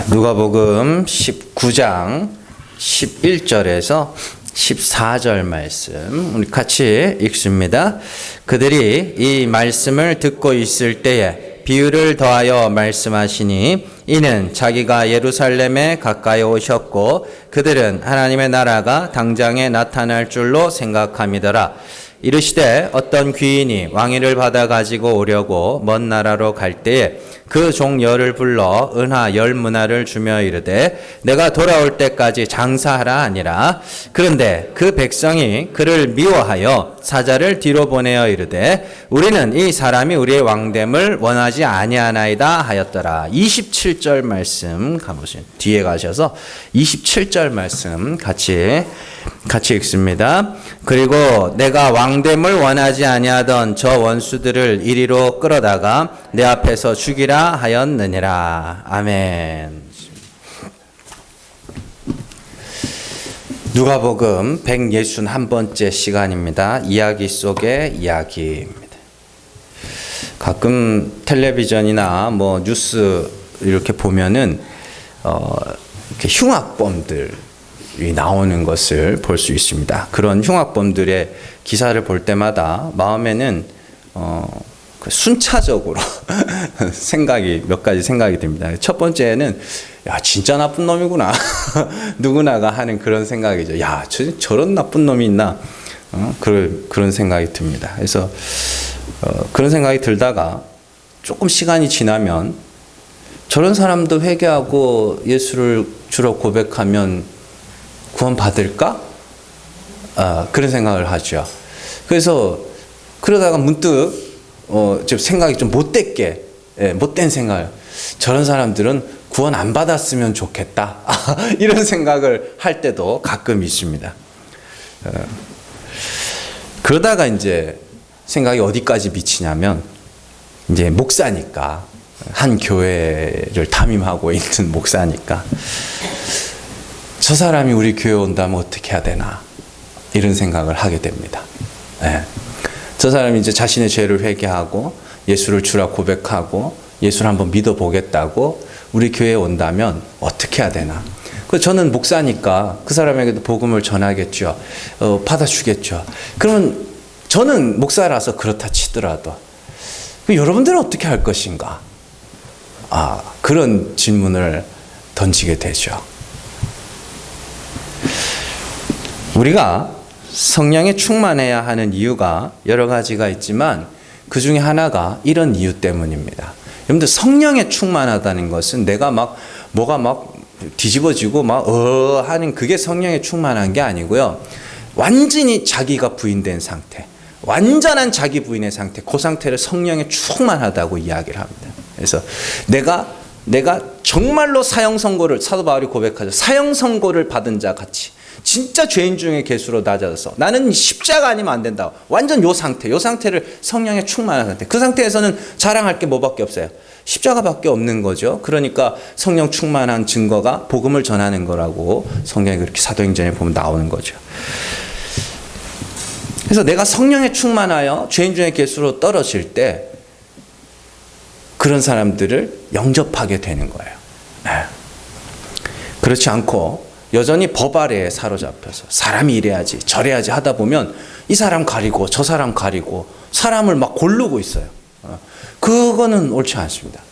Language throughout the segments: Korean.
누가복음 19장 11절에서 14절 말씀 우리 같이 읽습니다. 그들이 이 말씀을 듣고 있을 때에 비유를 더하여 말씀하시니 이는 자기가 예루살렘에 가까이 오셨고 그들은 하나님의 나라가 당장에 나타날 줄로 생각함이더라. 이르시되 어떤 귀인이 왕위를 받아 가지고 오려고 먼 나라로 갈 때에 그 종 열을 불러 은하 10문화를 주며 이르되 내가 돌아올 때까지 장사하라 하니라. 그런데 그 백성이 그를 미워하여 사자를 뒤로 보내어 이르되 우리는 이 사람이 우리의 왕됨을 원하지 아니하나이다 하였더라. 27절 말씀 가보세요. 뒤에 가셔서 27절 말씀 같이 읽습니다. 그리고 내가 왕됨을 원하지 아니하던 저 원수들을 이리로 끌어다가 내 앞에서 죽이라 하였느니라. 아멘. 누가복음 161번째 시간입니다. 이야기 속의 이야기입니다. 가끔 텔레비전이나 뉴스 이렇게 보면은 이렇게 흉악범들 나오는 것을 볼 수 있습니다. 그런 흉악범들의 기사를 볼 때마다 마음에는 순차적으로 몇 가지 생각이 듭니다. 첫 번째는 야 진짜 나쁜 놈이구나 누구나가 하는 그런 생각이죠. 야 저런 나쁜 놈이 있나 그런 생각이 듭니다. 그래서 그런 생각이 들다가 조금 시간이 지나면 저런 사람도 회개하고 예수를 주로 고백하면 구원 받을까? 그런 생각을 하죠. 그래서 그러다가 문득 좀 생각이 좀 못된 생각. 저런 사람들은 구원 안 받았으면 좋겠다. 이런 생각을 할 때도 가끔 있습니다. 그러다가 이제 생각이 어디까지 미치냐면 이제 목사니까 한 교회를 담임하고 있는 목사니까 저 사람이 우리 교회 온다면 어떻게 해야 되나 이런 생각을 하게 됩니다. 네. 저 사람이 이제 자신의 죄를 회개하고 예수를 주라 고백하고 예수를 한번 믿어보겠다고 우리 교회에 온다면 어떻게 해야 되나. 그래서 저는 목사니까 그 사람에게도 복음을 전하겠죠. 받아주겠죠. 그러면 저는 목사라서 그렇다 치더라도 여러분들은 어떻게 할 것인가? 그런 질문을 던지게 되죠. 우리가 성령에 충만해야 하는 이유가 여러 가지가 있지만 그 중에 하나가 이런 이유 때문입니다. 여러분들 성령에 충만하다는 것은 내가 뭐가 뒤집어지고 하는 그게 성령에 충만한 게 아니고요. 완전히 자기가 부인된 상태, 완전한 자기 부인의 상태, 그 상태를 성령에 충만하다고 이야기를 합니다. 그래서 내가 정말로 사형 선고를 사도 바울이 고백하죠. 사형 선고를 받은 자 같이 진짜 죄인 중에 괴수로 낮아서 나는 십자가 아니면 안 된다. 완전 요 상태를 성령에 충만한 상태. 그 상태에서는 자랑할 게 뭐밖에 없어요. 십자가밖에 없는 거죠. 그러니까 성령 충만한 증거가 복음을 전하는 거라고 성경에 그렇게 사도행전에 보면 나오는 거죠. 그래서 내가 성령에 충만하여 죄인 중에 괴수로 떨어질 때 그런 사람들을 영접하게 되는 거예요. 네. 그렇지 않고 여전히 법 아래에 사로잡혀서 사람이 이래야지 저래야지 하다 보면 이 사람 가리고 저 사람 가리고 사람을 막 고르고 있어요. 그거는 옳지 않습니다.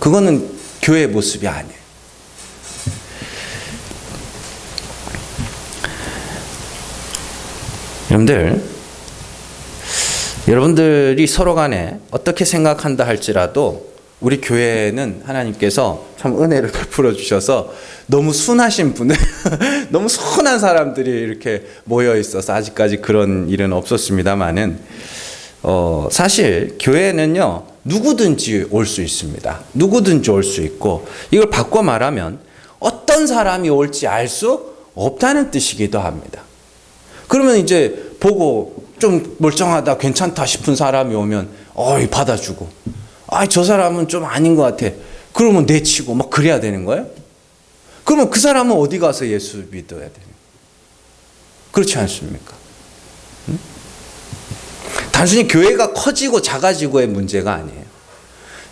그거는 교회의 모습이 아니에요. 여러분들이 서로 간에 어떻게 생각한다 할지라도 우리 교회는 하나님께서 참 은혜를 베풀어 주셔서 너무 순하신 분들, 너무 선한 사람들이 이렇게 모여 있어서 아직까지 그런 일은 없었습니다만은 사실 교회는요 누구든지 올 수 있습니다. 누구든지 올 수 있고 이걸 바꿔 말하면 어떤 사람이 올지 알 수 없다는 뜻이기도 합니다. 그러면 이제 보고 좀 멀쩡하다 괜찮다 싶은 사람이 오면 받아주고 저 사람은 좀 아닌 것 같아. 그러면 내치고 그래야 되는 거예요? 그러면 그 사람은 어디 가서 예수 믿어야 되는 거예요? 그렇지 않습니까? 단순히 교회가 커지고 작아지고의 문제가 아니에요.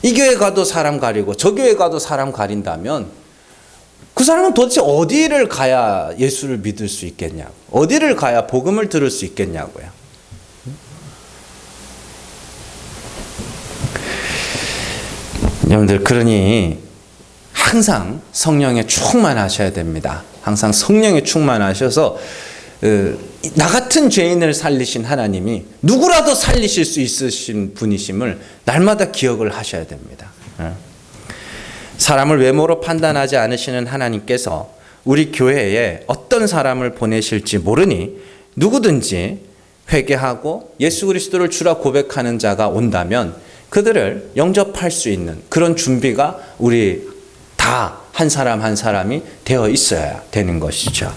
이 교회 가도 사람 가리고 저 교회 가도 사람 가린다면 그 사람은 도대체 어디를 가야 예수를 믿을 수 있겠냐고, 어디를 가야 복음을 들을 수 있겠냐고요. 여러분들, 그러니 항상 성령에 충만하셔야 됩니다. 항상 성령에 충만하셔서 나 같은 죄인을 살리신 하나님이 누구라도 살리실 수 있으신 분이심을 날마다 기억을 하셔야 됩니다. 사람을 외모로 판단하지 않으시는 하나님께서 우리 교회에 어떤 사람을 보내실지 모르니 누구든지 회개하고 예수 그리스도를 주라 고백하는 자가 온다면 그들을 영접할 수 있는 그런 준비가 우리 다 한 사람 한 사람이 되어 있어야 되는 것이죠.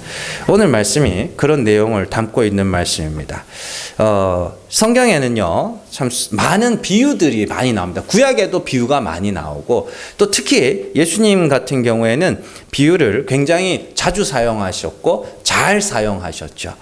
오늘 말씀이 그런 내용을 담고 있는 말씀입니다. 성경에는요, 참 많은 비유들이 많이 나옵니다. 구약에도 비유가 많이 나오고, 또 특히 예수님 같은 경우에는 비유를 굉장히 자주 사용하셨고 잘 사용하셨죠.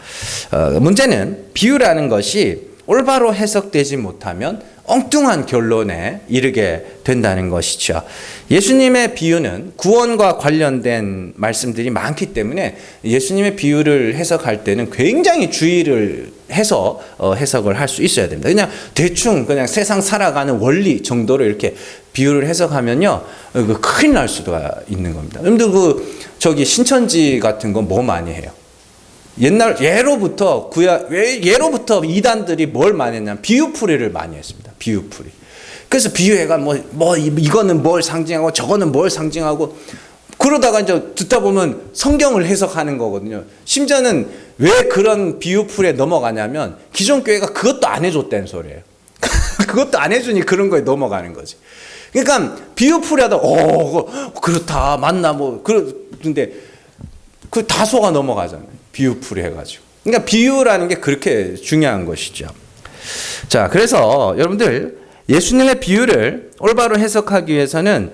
문제는 비유라는 것이 올바로 해석되지 못하면 엉뚱한 결론에 이르게 된다는 것이죠. 예수님의 비유는 구원과 관련된 말씀들이 많기 때문에 예수님의 비유를 해석할 때는 굉장히 주의를 해서 해석을 할 수 있어야 됩니다. 그냥 대충 그냥 세상 살아가는 원리 정도로 이렇게 비유를 해석하면요, 큰일 날 수도 있는 겁니다. 여러분들 저기 신천지 같은 건 뭐 많이 해요? 옛날 예로부터 이단들이 뭘 많이 했냐면 비유풀이를 많이 했습니다. 비유풀이. 그래서 비유회가 이거는 뭘 상징하고 저거는 뭘 상징하고, 그러다가 이제 듣다 보면 성경을 해석하는 거거든요. 심지어는 왜 그런 비유풀이에 넘어가냐면 기존 교회가 그것도 안 해줬다는 소리예요. 그것도 안 해주니 그런 거에 넘어가는 거지. 그러니까 비유풀이하다 그렇다 맞나 그런데 그 다소가 넘어가잖아요. 비유풀이 해가지고. 그러니까 비유라는 게 그렇게 중요한 것이죠. 자, 그래서 여러분들 예수님의 비유를 올바로 해석하기 위해서는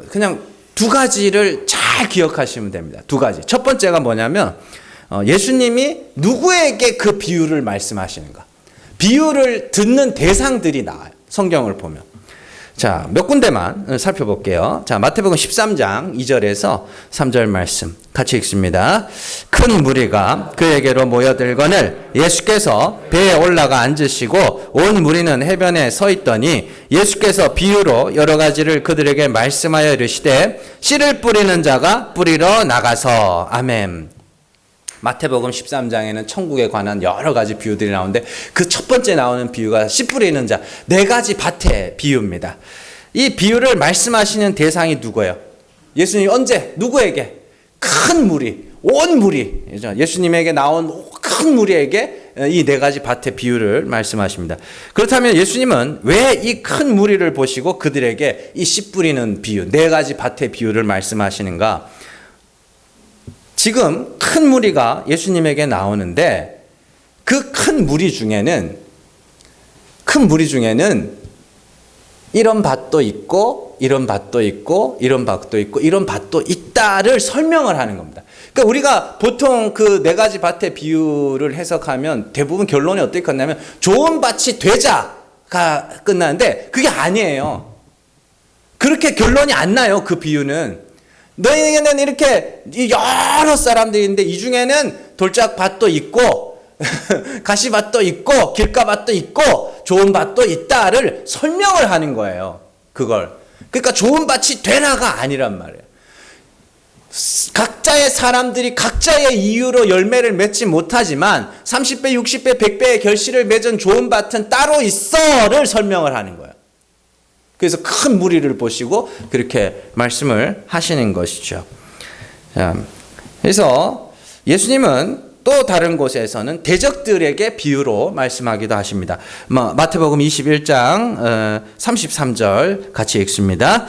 그냥 두 가지를 잘 기억하시면 됩니다. 두 가지. 첫 번째가 뭐냐면 예수님이 누구에게 그 비유를 말씀하시는가. 비유를 듣는 대상들이 나와요. 성경을 보면. 자, 몇 군데만 살펴볼게요. 자, 마태복음 13장 2절에서 3절 말씀 같이 읽습니다. 큰 무리가 그에게로 모여들거늘 예수께서 배에 올라가 앉으시고 온 무리는 해변에 서 있더니 예수께서 비유로 여러 가지를 그들에게 말씀하여 이르시되 씨를 뿌리는 자가 뿌리러 나가서. 아멘. 마태복음 13장에는 천국에 관한 여러 가지 비유들이 나오는데 그 첫 번째 나오는 비유가 씨 뿌리는 자, 네 가지 밭의 비유입니다. 이 비유를 말씀하시는 대상이 누구예요? 예수님이 언제? 누구에게? 큰 무리, 온 무리. 예수님에게 나온 큰 무리에게 이 네 가지 밭의 비유를 말씀하십니다. 그렇다면 예수님은 왜 이 큰 무리를 보시고 그들에게 이 씨 뿌리는 비유, 네 가지 밭의 비유를 말씀하시는가? 지금 큰 무리가 예수님에게 나오는데 그 큰 무리 중에는 이런 밭도 있고 이런 밭도 있고 이런 밭도 있고 이런 밭도 있다를 설명을 하는 겁니다. 그러니까 우리가 보통 그 네 가지 밭의 비유를 해석하면 대부분 결론이 어떻게 끝나면 좋은 밭이 되자가 끝나는데 그게 아니에요. 그렇게 결론이 안 나요. 그 비유는. 너희에게는 이렇게 여러 사람들이 있는데 이 중에는 돌짝밭도 있고 가시밭도 있고 길가밭도 있고 좋은 밭도 있다를 설명을 하는 거예요. 그걸. 그러니까 좋은 밭이 되나가 아니란 말이에요. 각자의 사람들이 각자의 이유로 열매를 맺지 못하지만 30배, 60배, 100배의 결실을 맺은 좋은 밭은 따로 있어를 설명을 하는 거예요. 그래서 큰 무리를 보시고 그렇게 말씀을 하시는 것이죠. 그래서 예수님은 또 다른 곳에서는 대적들에게 비유로 말씀하기도 하십니다. 마태복음 21장 33절 같이 읽습니다.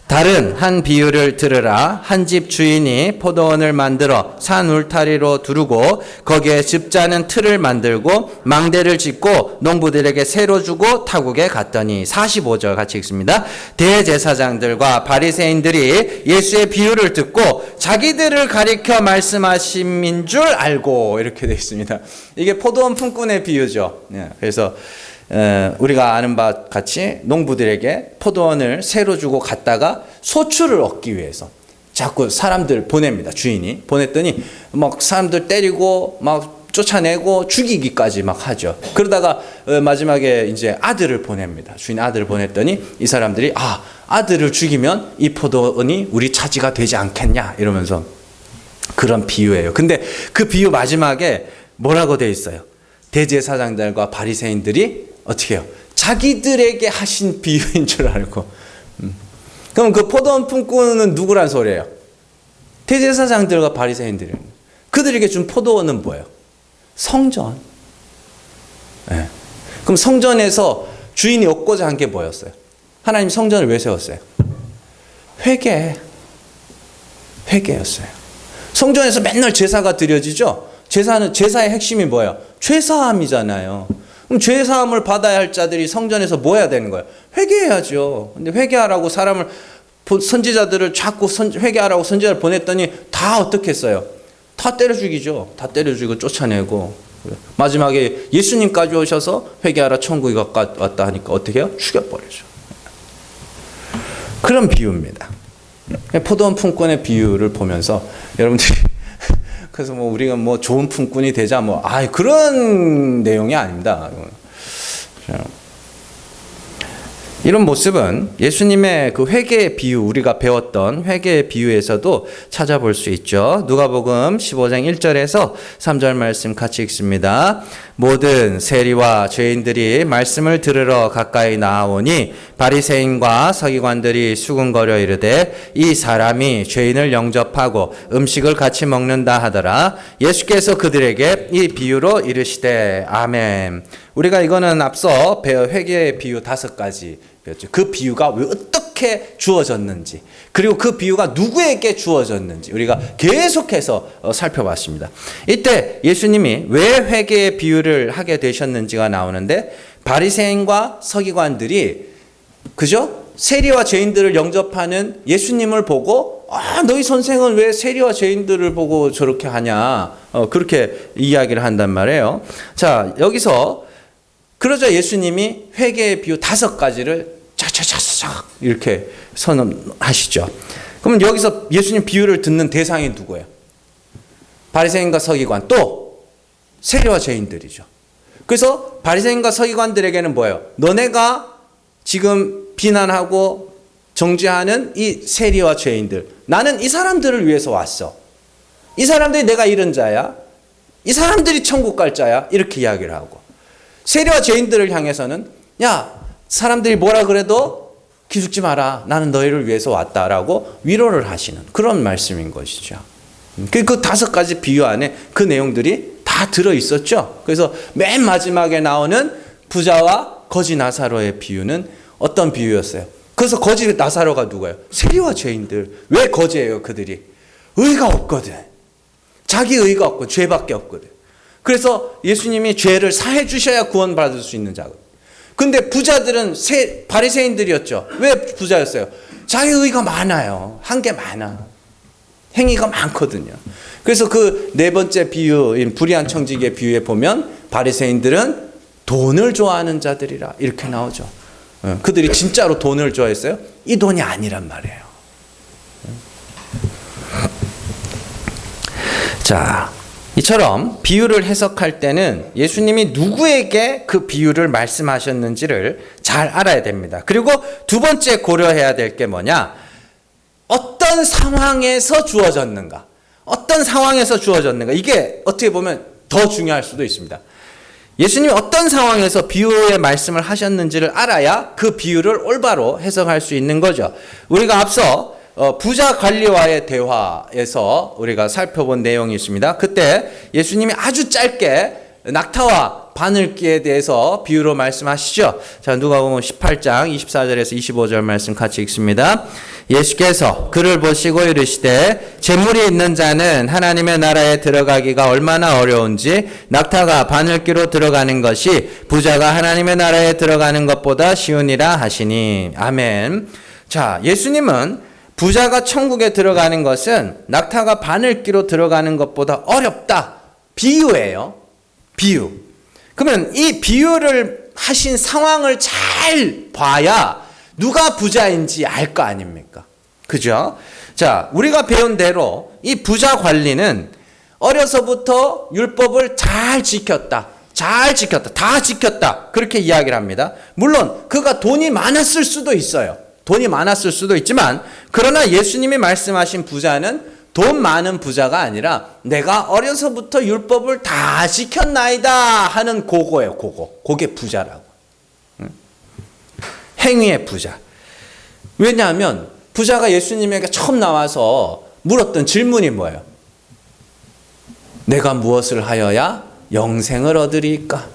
다른 한 비유를 들으라. 한 집 주인이 포도원을 만들어 산 울타리로 두르고 거기에 즙자는 틀을 만들고 망대를 짓고 농부들에게 새로 주고 타국에 갔더니. 45절 같이 읽습니다. 대제사장들과 바리새인들이 예수의 비유를 듣고 자기들을 가리켜 말씀하심인 줄 알고, 이렇게 되어 있습니다. 이게 포도원 품꾼의 비유죠. 그래서 우리가 아는 바 같이 농부들에게 포도원을 새로 주고 갔다가 소출을 얻기 위해서 자꾸 사람들 보냅니다. 주인이 보냈더니 막 사람들 때리고 막 쫓아내고 죽이기까지 막 하죠. 그러다가 마지막에 이제 아들을 보냅니다. 주인 아들을 보냈더니 이 사람들이 아들을 죽이면 이 포도원이 우리 차지가 되지 않겠냐 이러면서 그런 비유예요. 근데 그 비유 마지막에 뭐라고 돼 있어요? 대제사장들과 바리새인들이 어떻게 해요? 자기들에게 하신 비유인 줄 알고. 그럼 그 포도원 품꾼은 누구란 소리예요? 대제사장들과 바리새인들이. 그들에게 준 포도원은 뭐예요? 성전. 네. 그럼 성전에서 주인이 얻고자 한 게 뭐였어요? 하나님 성전을 왜 세웠어요? 회개였어요. 성전에서 맨날 제사가 드려지죠? 제사의 핵심이 뭐예요? 죄사함이잖아요. 그럼 죄사함을 받아야 할 자들이 성전에서 뭐 해야 되는 거예요? 회개해야죠. 근데 회개하라고 사람을, 선지자들을 자꾸 회개하라고 선지자를 보냈더니 다 어떻게 했어요? 다 때려 죽이죠. 다 때려 죽이고 쫓아내고. 마지막에 예수님까지 오셔서 회개하라 천국이 왔다 하니까 어떻게 해요? 죽여버리죠. 그런 비유입니다. 포도원 품꾼의 비유를 보면서 여러분들이 그래서 뭐 우리가 뭐 좋은 품꾼이 되자 그런 내용이 아닙니다. 이런 모습은 예수님의 그 회개의 비유, 우리가 배웠던 회개의 비유에서도 찾아볼 수 있죠. 누가복음 15장 1절에서 3절 말씀 같이 읽습니다. 모든 세리와 죄인들이 말씀을 들으러 가까이 나아오니 바리새인과 서기관들이 수군거려 이르되 이 사람이 죄인을 영접하고 음식을 같이 먹는다 하더라. 예수께서 그들에게 이 비유로 이르시되 아멘. 우리가 이거는 앞서 회개의 비유 5가지 배웠죠. 그 비유가 왜 어떻게 주어졌는지, 그리고 그 비유가 누구에게 주어졌는지 우리가 계속해서 살펴봤습니다. 이때 예수님이 왜 회개의 비유를 하게 되셨는지가 나오는데, 바리새인과 서기관들이 그죠? 세리와 죄인들을 영접하는 예수님을 보고 너희 선생은 왜 세리와 죄인들을 보고 저렇게 하냐, 그렇게 이야기를 한단 말이에요. 자, 여기서 그러자 예수님이 회개의 비유 5가지를 차차차차 이렇게 선언하시죠. 그러면 여기서 예수님 비유를 듣는 대상이 누구예요? 바리새인과 서기관, 또 세리와 죄인들이죠. 그래서 바리새인과 서기관들에게는 뭐예요? 너네가 지금 비난하고 정죄하는 이 세리와 죄인들, 나는 이 사람들을 위해서 왔어. 이 사람들이 내가 잃은 자야. 이 사람들이 천국 갈 자야. 이렇게 이야기를 하고, 세리와 죄인들을 향해서는 야, 사람들이 뭐라 그래도 기죽지 마라. 나는 너희를 위해서 왔다라고 위로를 하시는 그런 말씀인 것이죠. 그 5가지 비유 안에 그 내용들이 다 들어있었죠. 그래서 맨 마지막에 나오는 부자와 거지 나사로의 비유는 어떤 비유였어요? 그래서 거지 나사로가 누구예요? 세리와 죄인들. 왜 거지예요? 그들이 의가 없거든. 자기 의가 없고 죄밖에 없거든. 그래서 예수님이 죄를 사해 주셔야 구원받을 수 있는 자거든요. 근데 부자들은 바리새인들이었죠. 왜 부자였어요? 자기 의가 많아요. 한 게 많아. 행위가 많거든요. 그래서 그 4번째 비유인 불의한 청지기의 비유에 보면 바리새인들은 돈을 좋아하는 자들이라 이렇게 나오죠. 그들이 진짜로 돈을 좋아했어요? 이 돈이 아니란 말이에요. 자, 이처럼 비유를 해석할 때는 예수님이 누구에게 그 비유를 말씀하셨는지를 잘 알아야 됩니다. 그리고 2번째 고려해야 될 게 뭐냐? 어떤 상황에서 주어졌는가? 어떤 상황에서 주어졌는가? 이게 어떻게 보면 더 중요할 수도 있습니다. 예수님이 어떤 상황에서 비유의 말씀을 하셨는지를 알아야 그 비유를 올바로 해석할 수 있는 거죠. 우리가 앞서 부자 관리와의 대화에서 우리가 살펴본 내용이 있습니다. 그때 예수님이 아주 짧게 낙타와 바늘기에 대해서 비유로 말씀하시죠. 자, 누가복음 18장 24절에서 25절 말씀 같이 읽습니다. 예수께서 그를 보시고 이르시되 재물이 있는 자는 하나님의 나라에 들어가기가 얼마나 어려운지 낙타가 바늘기로 들어가는 것이 부자가 하나님의 나라에 들어가는 것보다 쉬우니라 하시니. 아멘. 자, 예수님은 부자가 천국에 들어가는 것은 낙타가 바늘기로 들어가는 것보다 어렵다. 비유예요. 비유. 그러면 이 비유를 하신 상황을 잘 봐야 누가 부자인지 알 거 아닙니까? 그죠? 자, 우리가 배운 대로 이 부자 관리는 어려서부터 율법을 잘 지켰다. 다 지켰다. 그렇게 이야기를 합니다. 물론 그가 돈이 많았을 수도 있어요. 돈이 많았을 수도 있지만, 그러나 예수님이 말씀하신 부자는 돈 많은 부자가 아니라 내가 어려서부터 율법을 다 지켰나이다 하는 그거예요. 그게 부자라고. 행위의 부자. 왜냐하면 부자가 예수님에게 처음 나와서 물었던 질문이 뭐예요? 내가 무엇을 하여야 영생을 얻으리까?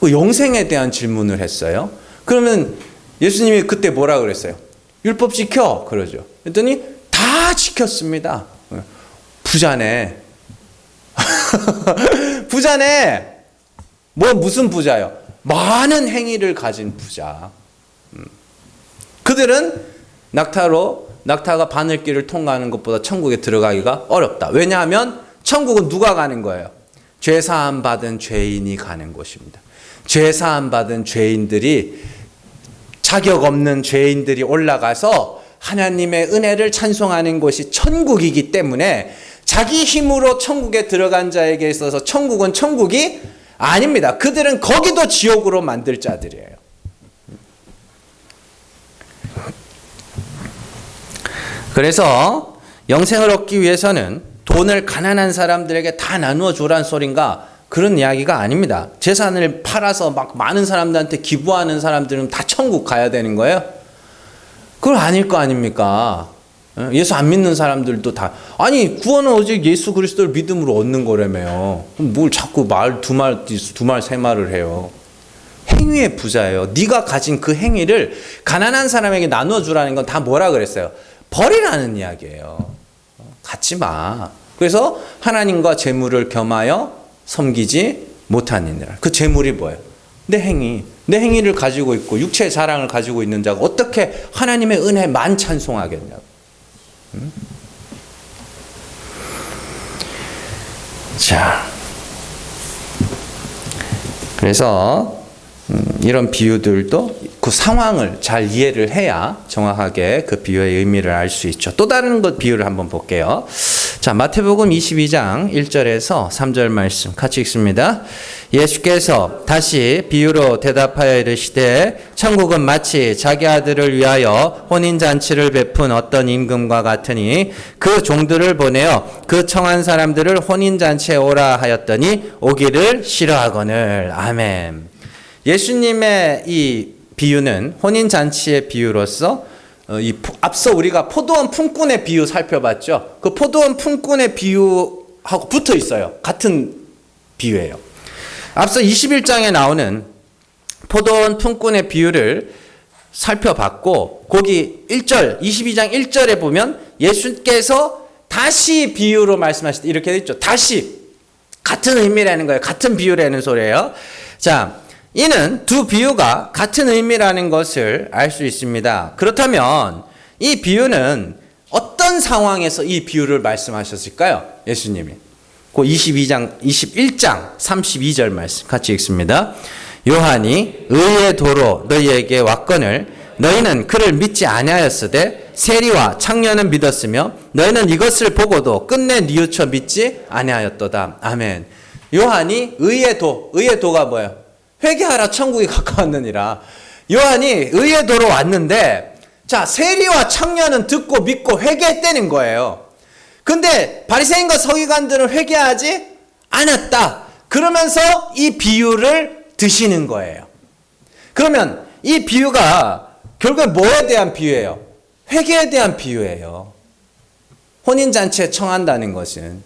그 영생에 대한 질문을 했어요. 그러면 예수님이 그때 뭐라 그랬어요? 율법 지켜. 그러죠. 그랬더니 다 지켰습니다. 부자네. 부자네. 무슨 부자요? 많은 행위를 가진 부자. 그들은 낙타가 바늘길을 통과하는 것보다 천국에 들어가기가 어렵다. 왜냐하면 천국은 누가 가는 거예요? 죄사함 받은 죄인이 가는 곳입니다. 죄사함 받은 죄인들이, 자격 없는 죄인들이 올라가서 하나님의 은혜를 찬송하는 곳이 천국이기 때문에 자기 힘으로 천국에 들어간 자에게 있어서 천국은 천국이 아닙니다. 그들은 거기도 지옥으로 만들 자들이에요. 그래서 영생을 얻기 위해서는 돈을 가난한 사람들에게 다 나누어 주라는 소린가? 그런 이야기가 아닙니다. 재산을 팔아서 막 많은 사람들한테 기부하는 사람들은 다 천국 가야 되는 거예요? 그건 아닐 거 아닙니까? 예수 안 믿는 사람들도 다, 아니 구원은 오직 예수 그리스도를 믿음으로 얻는 거라며요. 뭘 자꾸 두 말 세 말을 해요. 행위의 부자예요. 네가 가진 그 행위를 가난한 사람에게 나누어 주라는 건 다 뭐라 그랬어요? 버리라는 이야기예요. 갖지 마. 그래서 하나님과 재물을 겸하여 섬기지 못하느니라. 그 재물이 뭐예요? 내 행위를 가지고 있고 육체의 자랑을 가지고 있는 자가 어떻게 하나님의 은혜만 찬송하겠냐고. 자, 그래서 이런 비유들도 그 상황을 잘 이해를 해야 정확하게 그 비유의 의미를 알 수 있죠. 또 다른 것 비유를 한번 볼게요. 자, 마태복음 22장 1절에서 3절 말씀 같이 읽습니다. 예수께서 다시 비유로 대답하여 이르시되 천국은 마치 자기 아들을 위하여 혼인잔치를 베푼 어떤 임금과 같으니 그 종들을 보내어 그 청한 사람들을 혼인잔치에 오라 하였더니 오기를 싫어하거늘. 아멘. 예수님의 이 비유는 혼인잔치의 비유로서 앞서 우리가 포도원 품꾼의 비유 살펴봤죠. 그 포도원 품꾼의 비유하고 붙어 있어요. 같은 비유예요. 앞서 21장에 나오는 포도원 품꾼의 비유를 살펴봤고, 거기 1절, 22장 1절에 보면 예수께서 다시 비유로 말씀하실 때 이렇게 돼 있죠. 다시. 같은 의미라는 거예요. 같은 비유라는 소리예요. 자, 이는 두 비유가 같은 의미라는 것을 알 수 있습니다. 그렇다면 이 비유는 어떤 상황에서 이 비유를 말씀하셨을까요? 예수님이. 그 21장 32절 말씀 같이 읽습니다. 요한이 의의 도로 너희에게 왔거늘 너희는 그를 믿지 아니하였으되 세리와 창녀는 믿었으며 너희는 이것을 보고도 끝내 뉘우쳐 믿지 아니하였도다. 아멘. 요한이 의의 도가 뭐예요? 회개하라 천국이 가까웠느니라. 요한이 의의 도로 왔는데, 자, 세리와 청년은 듣고 믿고 회개했다는 거예요. 근데 바리새인과 서기관들은 회개하지 않았다. 그러면서 이 비유를 드시는 거예요. 그러면 이 비유가 결국에 뭐에 대한 비유예요? 회개에 대한 비유예요. 혼인잔치에 청한다는 것은.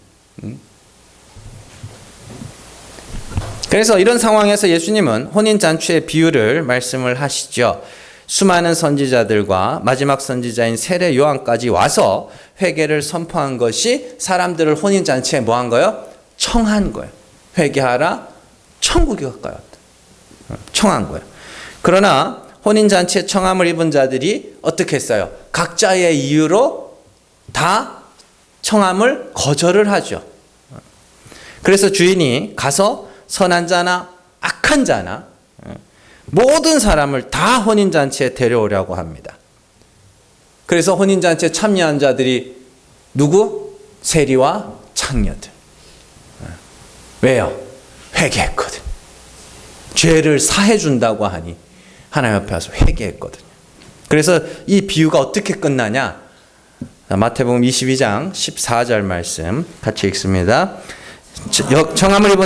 그래서 이런 상황에서 예수님은 혼인잔치의 비유를 말씀을 하시죠. 수많은 선지자들과 마지막 선지자인 세례 요한까지 와서 회개를 선포한 것이 사람들을 혼인잔치에 뭐 한 거예요? 청한 거예요. 회개하라, 천국이 가까웠다. 청한 거예요. 그러나 혼인잔치에 청함을 입은 자들이 어떻게 했어요? 각자의 이유로 다 청함을 거절을 하죠. 그래서 주인이 가서 선한 자나 악한 자나 모든 사람을 다 혼인잔치에 데려오려고 합니다. 그래서 혼인잔치에 참여한 자들이 누구? 세리와 창녀들. 왜요? 회개했거든. 죄를 사해준다고 하니 하나님 앞에 와서 회개했거든요. 그래서 이 비유가 어떻게 끝나냐? 마태복음 22장 14절 말씀 같이 읽습니다. 청함을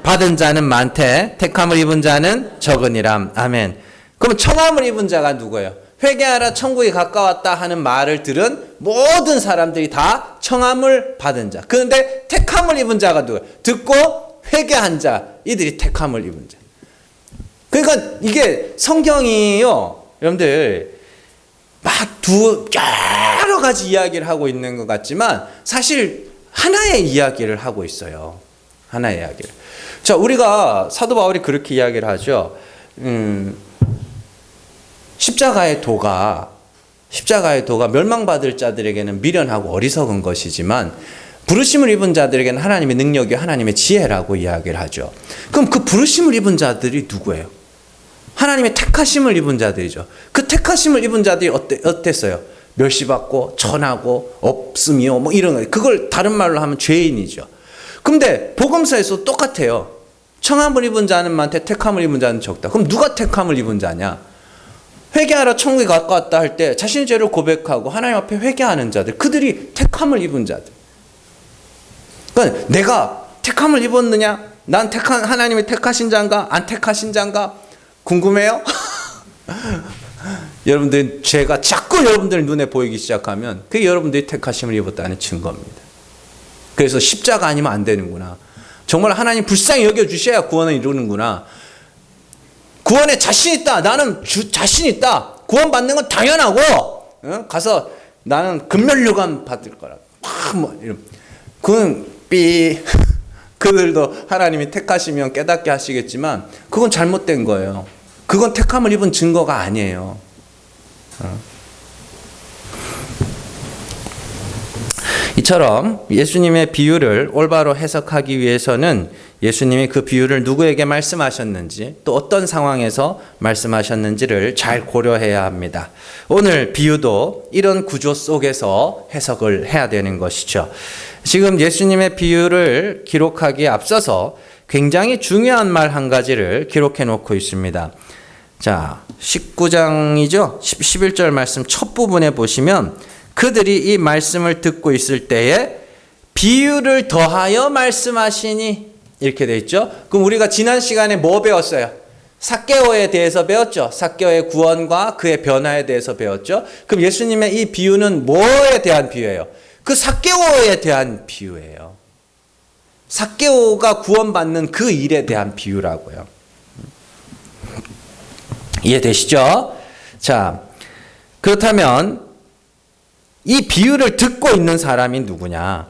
받은 자는 많되 택함을 입은 자는 적으니라. 아멘. 그럼 청함을 입은 자가 누구예요? 회개하라 천국이 가까웠다 하는 말을 들은 모든 사람들이 다 청함을 받은 자. 그런데 택함을 입은 자가 누구예요? 듣고 회개한 자. 이들이 택함을 입은 자. 그러니까 이게 성경이요, 여러분들 여러 가지 이야기를 하고 있는 것 같지만 사실 하나의 이야기를 하고 있어요. 하나의 이야기를. 자, 우리가 사도 바울이 그렇게 이야기를 하죠. 십자가의 도가 멸망받을 자들에게는 미련하고 어리석은 것이지만 부르심을 입은 자들에게는 하나님의 능력이 하나님의 지혜라고 이야기를 하죠. 그럼 그 부르심을 입은 자들이 누구예요? 하나님의 택하심을 입은 자들이죠. 그 택하심을 입은 자들이 어땠어요? 멸시받고 천하고 없음이요 뭐 이런 거. 그걸 다른 말로 하면 죄인이죠. 근데 복음서에서 똑같아요. 청함을 입은 자는 많되 택함을 입은 자는 적다. 그럼 누가 택함을 입은 자냐? 회개하라 천국이 가까웠다 할 때 자신의 죄를 고백하고 하나님 앞에 회개하는 자들, 그들이 택함을 입은 자들. 그러니까 내가 택함을 입었느냐? 난 하나님이 택하신 자인가? 안 택하신 자인가? 궁금해요? 여러분들 죄가 자꾸 여러분들 눈에 보이기 시작하면 그게 여러분들이 택하심을 입었다는 증거입니다. 그래서 십자가 아니면 안 되는구나. 정말 하나님 불쌍히 여겨주셔야 구원을 이루는구나. 구원에 자신 있다. 나는 자신 있다. 구원 받는 건 당연하고 가서 나는 금면류관 받을 거라. 뭐 이런. 그건 그들도 하나님이 택하시면 깨닫게 하시겠지만 그건 잘못된 거예요. 그건 택함을 입은 증거가 아니에요. 이처럼 예수님의 비유를 올바로 해석하기 위해서는 예수님이 그 비유를 누구에게 말씀하셨는지 또 어떤 상황에서 말씀하셨는지를 잘 고려해야 합니다. 오늘 비유도 이런 구조 속에서 해석을 해야 되는 것이죠. 지금 예수님의 비유를 기록하기에 앞서서 굉장히 중요한 말 한 가지를 기록해 놓고 있습니다. 자, 19장이죠. 11절 말씀 첫 부분에 보시면 그들이 이 말씀을 듣고 있을 때에 비유를 더하여 말씀하시니 이렇게 돼 있죠. 그럼 우리가 지난 시간에 뭐 배웠어요? 삭개오에 대해서 배웠죠. 삭개오의 구원과 그의 변화에 대해서 배웠죠. 그럼 예수님의 이 비유는 뭐에 대한 비유예요? 그 삭개오에 대한 비유예요. 삭개오가 구원받는 그 일에 대한 비유라고요. 이해되시죠? 자, 그렇다면 이 비유를 듣고 있는 사람이 누구냐?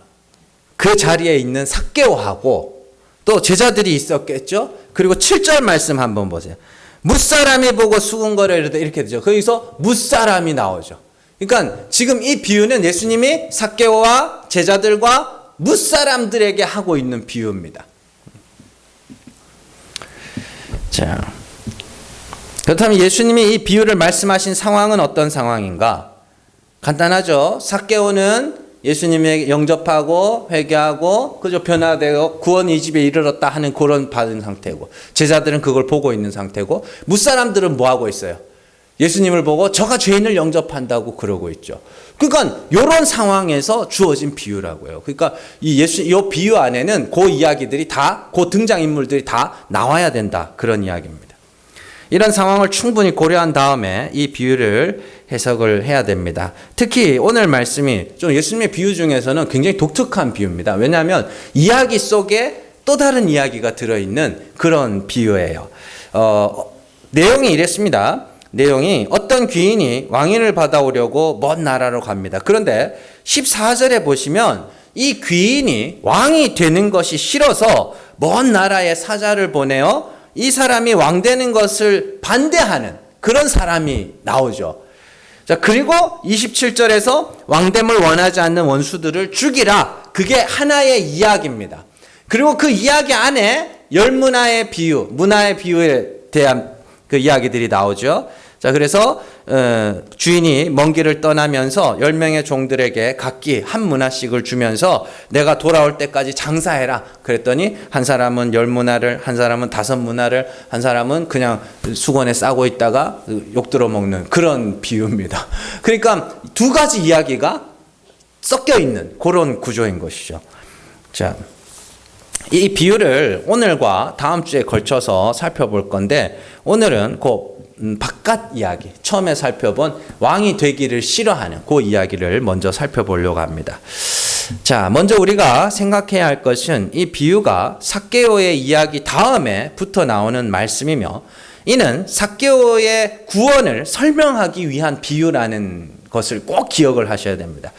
그 자리에 있는 삭개오하고 또 제자들이 있었겠죠? 그리고 7절 말씀 한번 보세요. 무사람이 보고 수군거려 이렇게 되죠. 거기서 무사람이 나오죠. 그러니까 지금 이 비유는 예수님이 삭개오와 제자들과 무사람들에게 하고 있는 비유입니다. 자, 그렇다면 예수님이 이 비유를 말씀하신 상황은 어떤 상황인가? 간단하죠. 삭개오는 예수님에게 영접하고 회개하고 그저 변화되고 구원 이 집에 이르렀다 하는 그런 받은 상태고, 제자들은 그걸 보고 있는 상태고, 무사람들은 뭐 하고 있어요? 예수님을 보고 저가 죄인을 영접한다고 그러고 있죠. 그러니까 이런 상황에서 주어진 비유라고요. 그러니까 이 비유 안에는 그 이야기들이 다, 그 등장인물들이 다 나와야 된다, 그런 이야기입니다. 이런 상황을 충분히 고려한 다음에 이 비유를 해석을 해야 됩니다. 특히 오늘 말씀이 좀 예수님의 비유 중에서는 굉장히 독특한 비유입니다. 왜냐하면 이야기 속에 또 다른 이야기가 들어있는 그런 비유예요. 내용이 이랬습니다. 내용이 어떤 귀인이 왕인을 받아오려고 먼 나라로 갑니다. 그런데 14절에 보시면 이 귀인이 왕이 되는 것이 싫어서 먼 나라에 사자를 보내어 이 사람이 왕 되는 것을 반대하는 그런 사람이 나오죠. 자, 그리고 27절에서 왕됨을 원하지 않는 원수들을 죽이라. 그게 하나의 이야기입니다. 그리고 그 이야기 안에 열 문화의 비유, 문화의 비유에 대한 그 이야기들이 나오죠. 자, 그래서 주인이 먼 길을 떠나면서 10명의 종들에게 각기 한 문화씩을 주면서 내가 돌아올 때까지 장사해라. 그랬더니 한 사람은 10문화를, 한 사람은 5문화를, 한 사람은 그냥 수건에 싸고 있다가 욕 들어먹는 그런 비유입니다. 그러니까 두 가지 이야기가 섞여 있는 그런 구조인 것이죠. 자, 이 비유를 오늘과 다음 주에 걸쳐서 살펴볼 건데, 오늘은 바깥 이야기, 처음에 살펴본 왕이 되기를 싫어하는 그 이야기를 먼저 살펴보려고 합니다. 자, 먼저 우리가 생각해야 할 것은 이 비유가 삭개오의 이야기 다음에 붙어 나오는 말씀이며, 이는 삭개오의 구원을 설명하기 위한 비유라는 것을 꼭 기억을 하셔야 됩니다.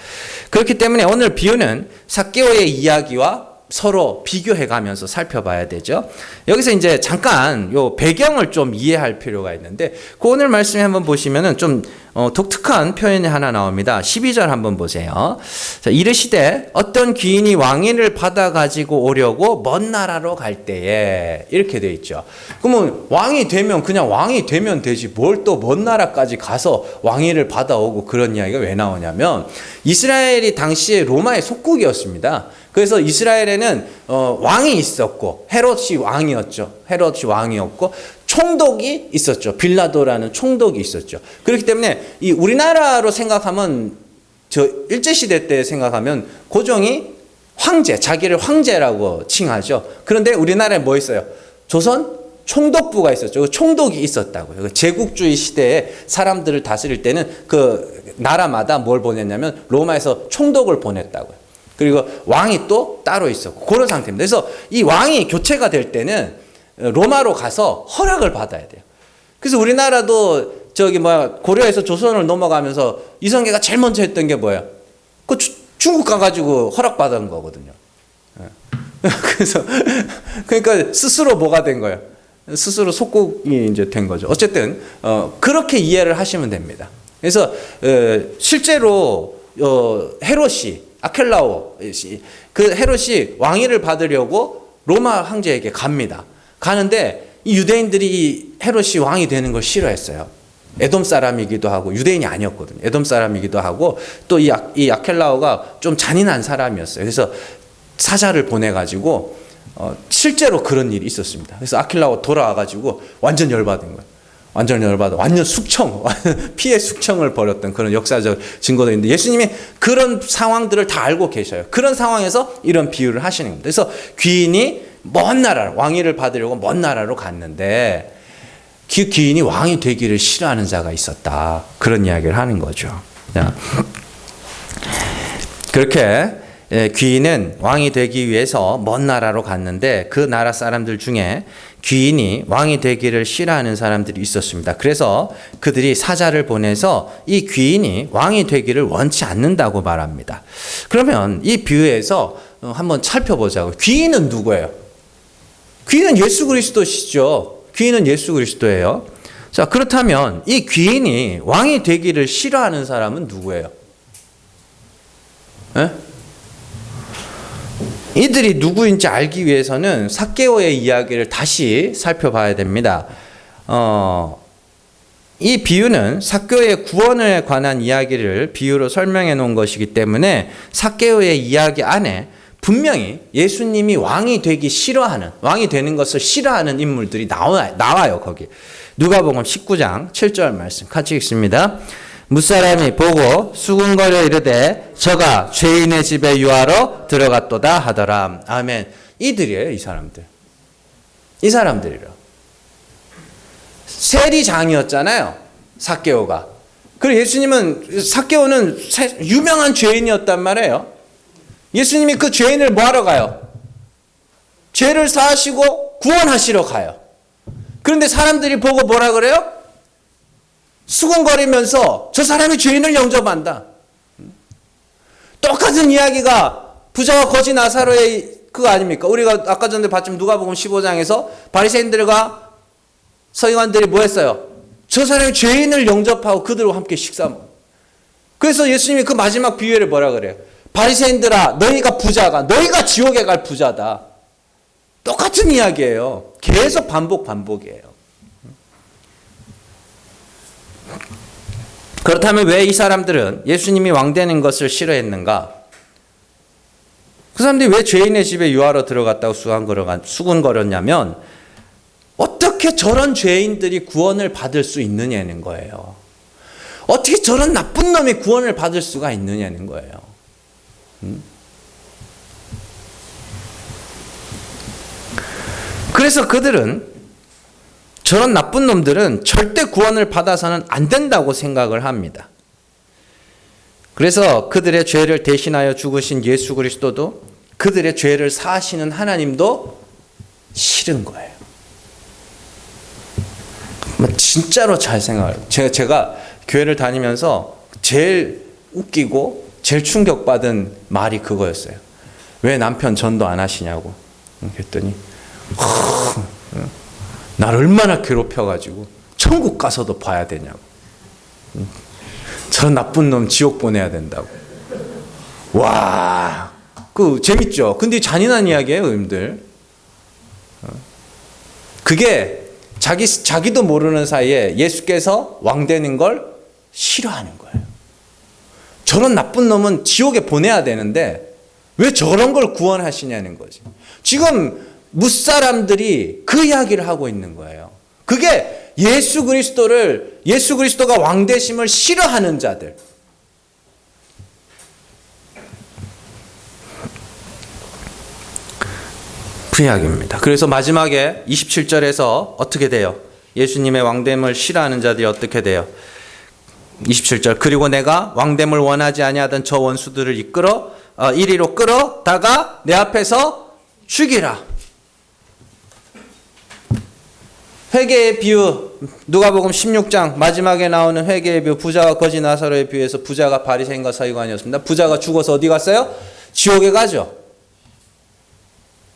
그렇기 때문에 오늘 비유는 삭개오의 이야기와 서로 비교해 가면서 살펴봐야 되죠. 여기서 이제 잠깐 요 배경을 좀 이해할 필요가 있는데, 그 오늘 말씀에 한번 보시면은 좀 독특한 표현이 하나 나옵니다. 12절 한번 보세요. 자, 이르시되 어떤 귀인이 왕위를 받아 가지고 오려고 먼 나라로 갈 때에, 이렇게 돼 있죠. 그러면 왕이 되면 그냥 왕이 되면 되지 뭘 또 먼 나라까지 가서 왕위를 받아오고 그런 이야기가 왜 나오냐면, 이스라엘이 당시에 로마의 속국이었습니다. 그래서 이스라엘에는 왕이 있었고, 헤롯이 왕이었죠. 헤롯이 왕이었고, 총독이 있었죠. 빌라도라는 총독이 있었죠. 그렇기 때문에 이 우리나라로 생각하면, 저 일제시대 때 생각하면 고종이 황제, 자기를 황제라고 칭하죠. 그런데 우리나라에 뭐 있어요? 조선 총독부가 있었죠. 그 총독이 있었다고요. 그 제국주의 시대에 사람들을 다스릴 때는 그 나라마다 뭘 보냈냐면 로마에서 총독을 보냈다고요. 그리고 왕이 또 따로 있었고 그런 상태입니다. 그래서 이 왕이 교체가 될 때는 로마로 가서 허락을 받아야 돼요. 그래서 우리나라도 고려에서 조선을 넘어가면서 이성계가 제일 먼저 했던 게 뭐예요? 그 중국 가가지고 허락받은 거거든요. 그래서 그러니까 스스로 뭐가 된 거예요? 스스로 속국이 이제 된 거죠. 어쨌든 그렇게 이해를 하시면 됩니다. 그래서 실제로 헤롯이 아켈라오, 그 헤롯이 왕위를 받으려고 로마 황제에게 갑니다. 가는데 이 유대인들이 이 헤롯이 왕이 되는 걸 싫어했어요. 에돔 사람이기도 하고, 유대인이 아니었거든요. 에돔 사람이기도 하고, 또 이 아켈라오가 좀 잔인한 사람이었어요. 그래서 사자를 보내가지고 실제로 그런 일이 있었습니다. 그래서 아켈라오 돌아와가지고 완전 열받은 거예요. 완전 숙청, 피해 숙청을 벌였던 그런 역사적 증거도 있는데, 예수님이 그런 상황들을 다 알고 계셔요. 그런 상황에서 이런 비유를 하시는 겁니다. 그래서 귀인이 먼 나라, 왕위를 받으려고 먼 나라로 갔는데, 그 귀인이 왕이 되기를 싫어하는 자가 있었다. 그런 이야기를 하는 거죠. 그렇게 귀인은 왕이 되기 위해서 먼 나라로 갔는데, 그 나라 사람들 중에 귀인이 왕이 되기를 싫어하는 사람들이 있었습니다. 그래서 그들이 사자를 보내서 이 귀인이 왕이 되기를 원치 않는다고 말합니다. 그러면 이 비유에서 한번 살펴보자고. 귀인은 누구예요? 귀인은 예수 그리스도시죠. 귀인은 예수 그리스도예요. 자, 그렇다면 이 귀인이 왕이 되기를 싫어하는 사람은 누구예요? 에? 이들이 누구인지 알기 위해서는 삭개오의 이야기를 다시 살펴봐야 됩니다. 이 비유는 삭개오의 구원에 관한 이야기를 비유로 설명해 놓은 것이기 때문에 삭개오의 이야기 안에 분명히 예수님이 왕이 되기 싫어하는, 왕이 되는 것을 싫어하는 인물들이 나와요, 거기. 누가복음 19장 7절 말씀 같이 읽습니다. 무사람이 보고 수군거려 이르되 저가 죄인의 집에 유하러 들어갔도다 하더라. 아멘. 이들이에요, 이 사람들. 이 사람들이라. 세리장이었잖아요, 삭개오가. 그리고 예수님은, 삭개오는 유명한 죄인이었단 말이에요. 예수님이 그 죄인을 뭐하러 가요? 죄를 사하시고 구원하시러 가요. 그런데 사람들이 보고 뭐라 그래요? 수군거리면서 저 사람이 죄인을 영접한다. 똑같은 이야기가 부자와 거지 나사로의 그거 아닙니까? 우리가 아까 전에 봤지만 누가복음 15장에서 바리새인들과 서기관들이 뭐 했어요? 저 사람이 죄인을 영접하고 그들과 함께 식사 먹어요. 그래서 예수님이 그 마지막 비유를 뭐라 그래요? 바리새인들아, 너희가 부자가, 너희가 지옥에 갈 부자다. 똑같은 이야기예요. 계속 반복이에요. 그렇다면 왜 이 사람들은 예수님이 왕 되는 것을 싫어했는가? 그 사람들이 왜 죄인의 집에 유하러 들어갔다고 수군거렸냐면 어떻게 저런 죄인들이 구원을 받을 수 있느냐는 거예요. 어떻게 저런 나쁜 놈이 구원을 받을 수가 있느냐는 거예요. 그래서 그들은 저런 나쁜 놈들은 절대 구원을 받아서는 안 된다고 생각을 합니다. 그래서 그들의 죄를 대신하여 죽으신 예수 그리스도도 그들의 죄를 사하시는 하나님도 싫은 거예요. 진짜로 잘 생각해요. 제가 교회를 다니면서 제일 웃기고 제일 충격받은 말이 그거였어요. 왜 남편 전도 안 하시냐고. 그랬더니 날 얼마나 괴롭혀가지고 천국 가서도 봐야 되냐고. 저런 나쁜 놈 지옥 보내야 된다고. 와, 재밌죠? 근데 잔인한 이야기예요, 여러분들. 그게 자기도 모르는 사이에 예수께서 왕 되는 걸 싫어하는 거예요. 저런 나쁜 놈은 지옥에 보내야 되는데 왜 저런 걸 구원하시냐는 거지. 지금 무사람들이 그 이야기를 하고 있는 거예요. 그게 예수 그리스도가 왕 되심을 싫어하는 자들. 그 이야기입니다. 그래서 마지막에 27절에서 어떻게 돼요? 예수님의 왕됨을 싫어하는 자들이 어떻게 돼요? 27절. 그리고 내가 왕됨을 원하지 아니하던 저 원수들을 이리로 끌어다가 내 앞에서 죽이라. 회개의 비유, 누가복음 16장 마지막에 나오는 회개의 비유, 부자와 거지 나사로의 비유에서 부자가 바리새인과 서기관이었습니다. 부자가 죽어서 어디 갔어요? 지옥에 가죠.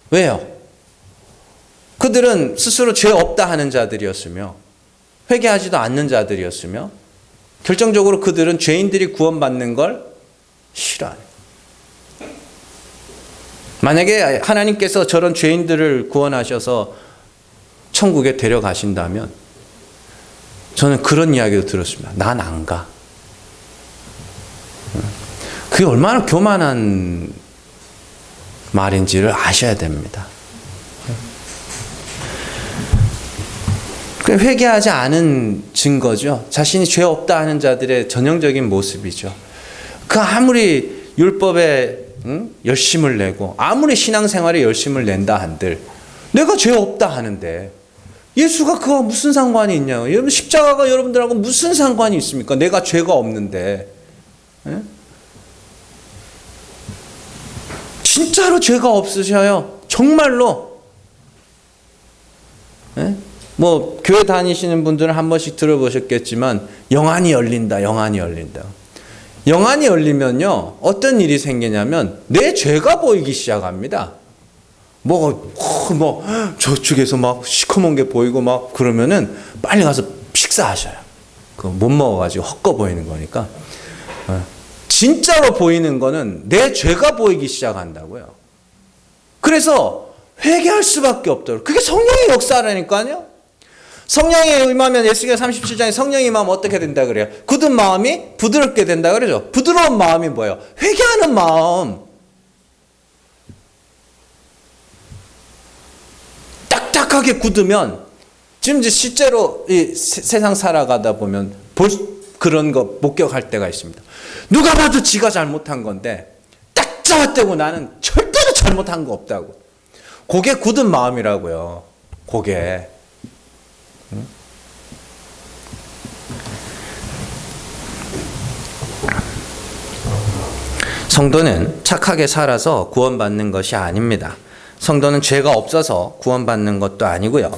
왜요? 그들은 스스로 죄 없다 하는 자들이었으며 회개하지도 않는 자들이었으며 결정적으로 그들은 죄인들이 구원받는 걸 싫어해요. 만약에 하나님께서 저런 죄인들을 구원하셔서 천국에 데려가신다면 저는 그런 이야기도 들었습니다. 난 안 가. 그게 얼마나 교만한 말인지를 아셔야 됩니다. 회개하지 않은 증거죠. 자신이 죄 없다 하는 자들의 전형적인 모습이죠. 아무리 율법에 열심을 내고 아무리 신앙생활에 열심을 낸다 한들 내가 죄 없다 하는데 예수가 그와 무슨 상관이 있냐고. 여러분 십자가가 여러분들하고 무슨 상관이 있습니까? 내가 죄가 없는데. 에? 진짜로 죄가 없으셔요. 정말로. 에? 교회 다니시는 분들은 한 번씩 들어보셨겠지만 영안이 열린다. 영안이 열린다. 영안이 열리면요. 어떤 일이 생기냐면 내 죄가 보이기 시작합니다. 저쪽에서 막 시커먼 게 보이고 막 그러면은 빨리 가서 식사하셔요. 못 먹어가지고 헛거 보이는 거니까. 진짜로 보이는 거는 내 죄가 보이기 시작한다고요. 그래서 회개할 수밖에 없더라고요. 그게 성령의 역사라니까요. 성령이 임하면 예수께서 37장에 성령이 임하면 어떻게 된다 그래요? 굳은 마음이 부드럽게 된다 그러죠. 부드러운 마음이 뭐예요? 회개하는 마음. 딱딱하게 굳으면 지금 이제 실제로 이 세상 살아가다 보면 그런 거 목격할 때가 있습니다. 누가 봐도 지가 잘못한 건데 딱 잡아떼고 나는 절대로 잘못한 거 없다고. 그게 굳은 마음이라고요. 그게. 성도는 착하게 살아서 구원받는 것이 아닙니다. 성도는 죄가 없어서 구원받는 것도 아니고요.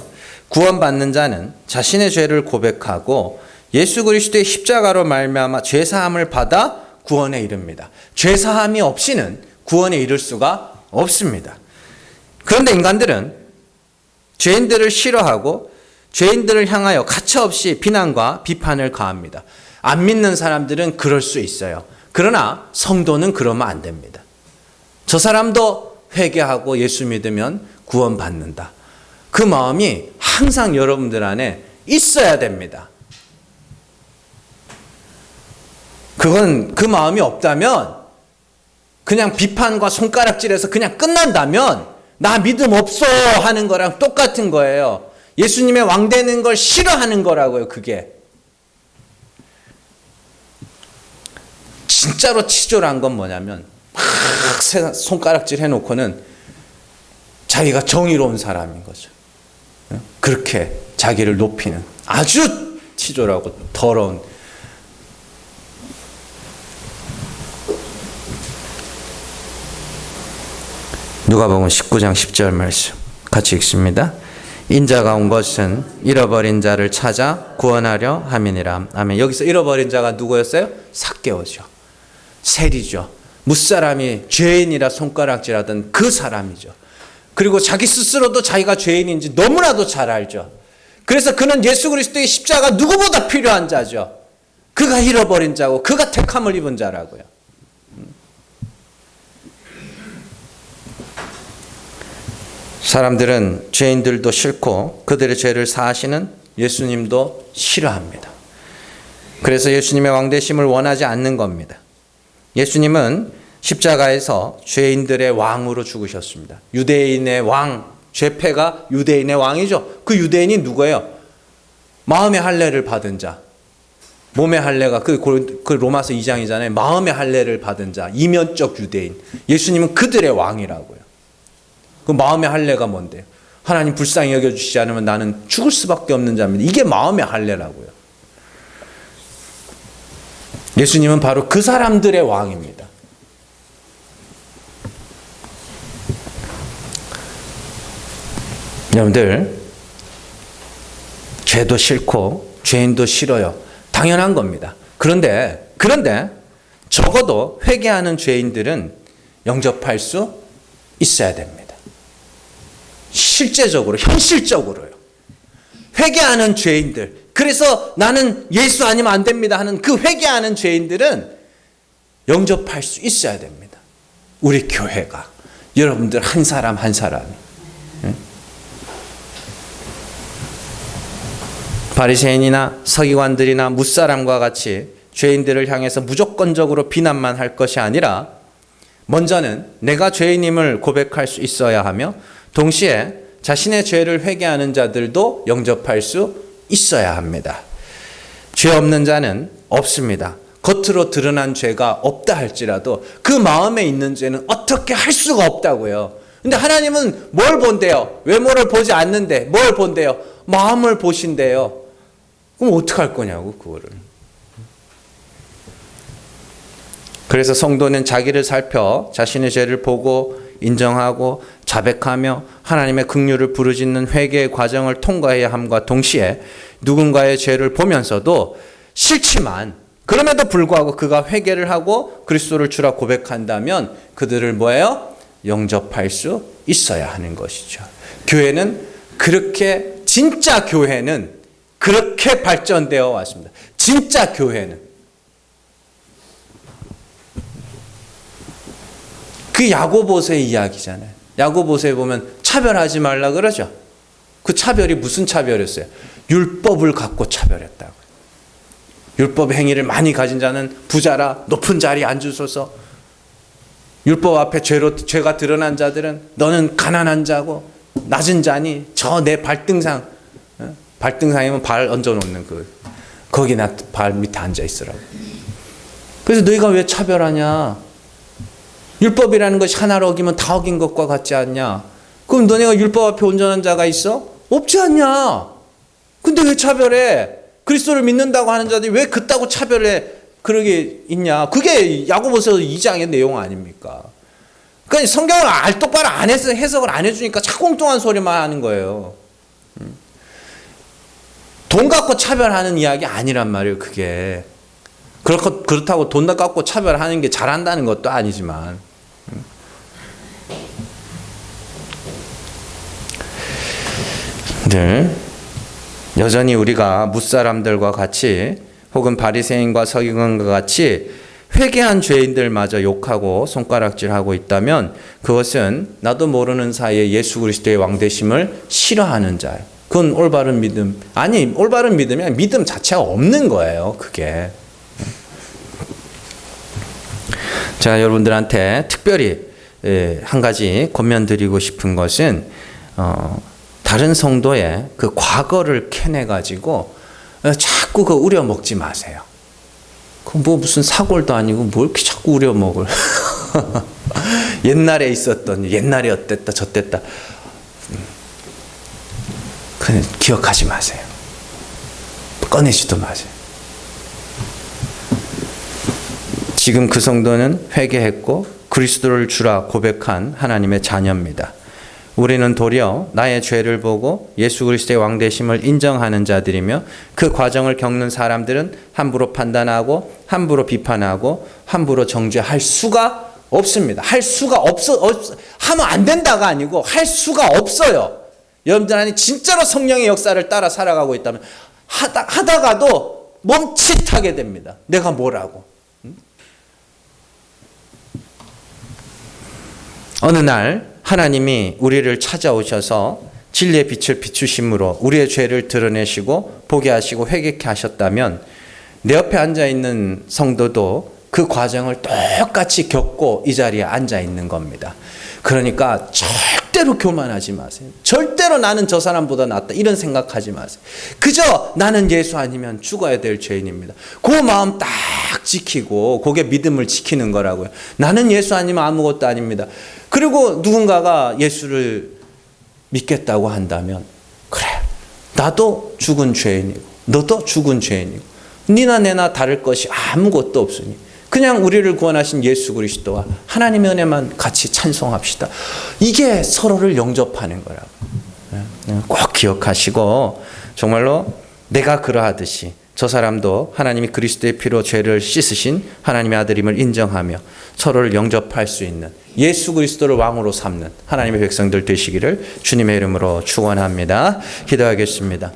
구원받는 자는 자신의 죄를 고백하고 예수 그리스도의 십자가로 말미암아 죄 사함을 받아 구원에 이릅니다. 죄 사함이 없이는 구원에 이를 수가 없습니다. 그런데 인간들은 죄인들을 싫어하고 죄인들을 향하여 가차없이 비난과 비판을 가합니다. 안 믿는 사람들은 그럴 수 있어요. 그러나 성도는 그러면 안 됩니다. 저 사람도 회개하고 예수 믿으면 구원받는다. 그 마음이 항상 여러분들 안에 있어야 됩니다. 그건 그 마음이 없다면, 그냥 비판과 손가락질해서 그냥 끝난다면 나 믿음 없어 하는 거랑 똑같은 거예요. 예수님의 왕 되는 걸 싫어하는 거라고요. 그게 진짜로 치졸한 건 뭐냐면 막 손가락질 해놓고는 자기가 정의로운 사람인 거죠. 그렇게 자기를 높이는 아주 치졸하고 더러운. 누가복음 19장 10절 말씀 같이 읽습니다. 인자가 온 것은 잃어버린 자를 찾아 구원하려 함이니라. 아멘. 여기서 잃어버린 자가 누구였어요? 삭개오죠. 세리죠. 무사람이 죄인이라 손가락질하던 그 사람이죠. 그리고 자기 스스로도 자기가 죄인인지 너무나도 잘 알죠. 그래서 그는 예수 그리스도의 십자가 누구보다 필요한 자죠. 그가 잃어버린 자고 그가 택함을 입은 자라고요. 사람들은 죄인들도 싫고 그들의 죄를 사하시는 예수님도 싫어합니다. 그래서 예수님의 왕되심을 원하지 않는 겁니다. 예수님은 십자가에서 죄인들의 왕으로 죽으셨습니다. 유대인의 왕, 죄패가 유대인의 왕이죠. 그 유대인이 누구예요? 마음의 할례를 받은 자. 몸의 할례가 그 로마서 2장이잖아요. 마음의 할례를 받은 자, 이면적 유대인. 예수님은 그들의 왕이라고요. 그 마음의 할례가 뭔데요? 하나님 불쌍히 여겨주시지 않으면 나는 죽을 수밖에 없는 자입니다. 이게 마음의 할례라고요. 예수님은 바로 그 사람들의 왕입니다. 여러분들, 죄도 싫고 죄인도 싫어요. 당연한 겁니다. 그런데 적어도 회개하는 죄인들은 영접할 수 있어야 됩니다. 실제적으로, 현실적으로요. 회개하는 죄인들, 그래서 나는 예수 아니면 안 됩니다 하는 그 회개하는 죄인들은 영접할 수 있어야 됩니다. 우리 교회가, 여러분들 한 사람 한 사람이. 바리새인이나 서기관들이나 무사람과 같이 죄인들을 향해서 무조건적으로 비난만 할 것이 아니라 먼저는 내가 죄인임을 고백할 수 있어야 하며 동시에 자신의 죄를 회개하는 자들도 영접할 수 있어야 합니다. 죄 없는 자는 없습니다. 겉으로 드러난 죄가 없다 할지라도 그 마음에 있는 죄는 어떻게 할 수가 없다고요. 근데 하나님은 뭘 본대요? 외모를 보지 않는데 뭘 본대요? 마음을 보신대요. 그럼 어떡할 거냐고, 그거를. 그래서 성도는 자기를 살펴 자신의 죄를 보고 인정하고 자백하며 하나님의 긍휼을 부르짖는 회개의 과정을 통과해야 함과 동시에 누군가의 죄를 보면서도 싫지만 그럼에도 불구하고 그가 회개를 하고 그리스도를 주라 고백한다면 그들을 뭐예요? 영접할 수 있어야 하는 것이죠. 교회는 그렇게, 진짜 교회는 그렇게 발전되어 왔습니다. 진짜 교회는. 그 야고보서의 이야기잖아요. 야고보서에 보면 차별하지 말라 그러죠. 그 차별이 무슨 차별이었어요? 율법을 갖고 차별했다고요. 율법 행위를 많이 가진 자는 부자라 높은 자리에 앉으소서. 율법 앞에 죄가 드러난 자들은 너는 가난한 자고 낮은 자니 저 내 발등상, 발등상이면 발 얹어놓는 거기 나 발 밑에 앉아 있으라고. 그래서 너희가 왜 차별하냐? 율법이라는 것이 하나를 어기면 다 어긴 것과 같지 않냐? 그럼 너네가 율법 앞에 온전한 자가 있어? 없지 않냐? 근데 왜 차별해? 그리스도를 믿는다고 하는 자들이 왜 그따구 차별해? 그러게 있냐? 그게 야고보서 2장의 내용 아닙니까? 그러니까 성경을 똑바로 안 해서 해석을 안 해주니까 자꾸 엉뚱한 소리만 하는 거예요. 돈 갖고 차별하는 이야기 아니란 말이에요, 그게. 그렇다고 돈 갖고 차별하는 게 잘한다는 것도 아니지만. 여전히 우리가 무사람들과 같이 혹은 바리새인과 서기관과 같이 회개한 죄인들마저 욕하고 손가락질하고 있다면 그것은 나도 모르는 사이에 예수 그리스도의 왕되심을 싫어하는 자예요. 그건 올바른 믿음, 아니 올바른 믿음이 아니라 믿음 자체가 없는 거예요, 그게. 제가 여러분들한테 특별히 한 가지 권면드리고 싶은 것은 다른 성도의 그 과거를 캐내가지고 자꾸 그 우려먹지 마세요. 그 뭐 무슨 사골도 아니고 뭘 이렇게 자꾸 우려먹을. 옛날에 있었던, 옛날에 어땠다 저땠다. 그냥 기억하지 마세요. 꺼내지도 마세요. 지금 그 성도는 회개했고 그리스도를 주라 고백한 하나님의 자녀입니다. 우리는 도리어 나의 죄를 보고 예수 그리스도의 왕되심을 인정하는 자들이며 그 과정을 겪는 사람들은 함부로 판단하고 함부로 비판하고 함부로 정죄할 수가 없습니다. 할 수가 하면 안 된다가 아니고 할 수가 없어요. 여러분들 안에 진짜로 성령의 역사를 따라 살아가고 있다면 하다가도 멈칫하게 됩니다. 내가 뭐라고. 어느 날 하나님이 우리를 찾아오셔서 진리의 빛을 비추심으로 우리의 죄를 드러내시고 보게 하시고 회개케 하셨다면 내 옆에 앉아있는 성도도 그 과정을 똑같이 겪고 이 자리에 앉아있는 겁니다. 그러니까 절대로 교만하지 마세요. 절대로 나는 저 사람보다 낫다 이런 생각하지 마세요. 그저 나는 예수 아니면 죽어야 될 죄인입니다. 그 마음 딱 지키고 그게 믿음을 지키는 거라고요. 나는 예수 아니면 아무것도 아닙니다. 그리고 누군가가 예수를 믿겠다고 한다면 그래 나도 죽은 죄인이고 너도 죽은 죄인이고 니나 내나 다를 것이 아무것도 없으니 그냥 우리를 구원하신 예수 그리스도와 하나님의 은혜만 같이 찬송합시다. 이게 서로를 영접하는 거라고. 꼭 기억하시고 정말로 내가 그러하듯이 저 사람도 하나님이 그리스도의 피로 죄를 씻으신 하나님의 아들임을 인정하며 서로를 영접할 수 있는 예수 그리스도를 왕으로 삼는 하나님의 백성들 되시기를 주님의 이름으로 축원합니다. 기도하겠습니다.